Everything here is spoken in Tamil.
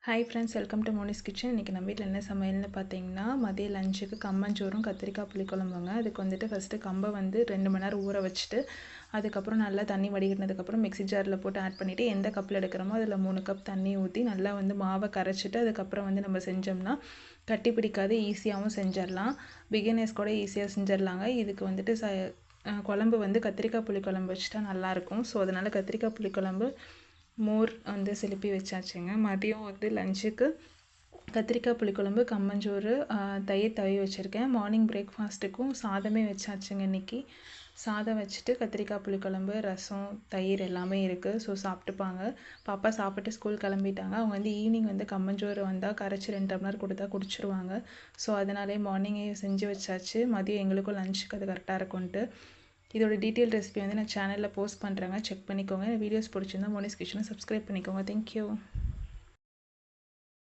Hi friends, welcome to Moni's kitchen. இன்றைக்கி நம்ம வீட்டில் என்ன சமையல்னு பார்த்தீங்கன்னா, மதிய லஞ்சுக்கு கம்மஞ்சோறும் கத்திரிக்காய் புளிக்குழம்புங்க. அதுக்கு வந்துட்டு ஃபஸ்ட்டு கம்பை 2 மணி நேரம் ஊற வச்சுட்டு, அதுக்கப்புறம் நல்லா தண்ணி வடிகட்டினதுக்கப்புறம் மிக்ஸி ஜாரில் போட்டு ஆட் பண்ணிவிட்டு, எந்த கப்பில் எடுக்கிறோமோ அதில் 3 கப் தண்ணி ஊற்றி நல்லா மாவை கரைச்சிட்டு, அதுக்கப்புறம் நம்ம செஞ்சோம்னா கட்டி பிடிக்காது, ஈஸியாகவும் செஞ்சிடலாம். பிகினர்ஸ் கூட ஈஸியாக செஞ்சிடலாங்க. இதுக்கு குழம்பு கத்திரிக்காய் புளிக்குழம்பு வச்சுட்டா நல்லாயிருக்கும். ஸோ அதனால் கத்திரிக்காய் புளிக்குழம்பு மோர் சிலுப்பி வச்சாச்சுங்க. மதியம் லஞ்சுக்கு கத்திரிக்காய் புளிக்குழம்பு, கம்மஞ்சோறு, தயிர் தவி வச்சுருக்கேன். மார்னிங் பிரேக்ஃபாஸ்ட்டுக்கும் சாதமே வச்சாச்சுங்க. இன்றைக்கி சாதம் வச்சுட்டு கத்திரிக்காய் புளிக்குழம்பு, ரசம், தயிர் எல்லாமே இருக்குது. ஸோ சாப்பிட்டுப்பாங்க. பாப்பா சாப்பிட்டு ஸ்கூல் கிளம்பிட்டாங்க. அவங்க ஈவினிங் கம்மஞ்சோறு வந்தால் கரைச்சி 2 டம்ளர் கொடுத்தா குடிச்சிருவாங்க. ஸோ அதனாலே மார்னிங்கே செஞ்சு வச்சாச்சு. மதியம் எங்களுக்கும் லஞ்சுக்கு அது கரெக்டாக இருக்கும்ன்ட்டு. இதோட டீட்டெயில் ரெசிபி நான் சேனலில் போஸ்ட் பண்ணுறேங்க, செக் பண்ணிக்கோங்க. வீடியோஸ் பிடிச்சிருந்தா மோனிஸ் கிச்சனை சப்ஸ்கிரைப் பண்ணிக்கோங்க. தேங்க்யூ.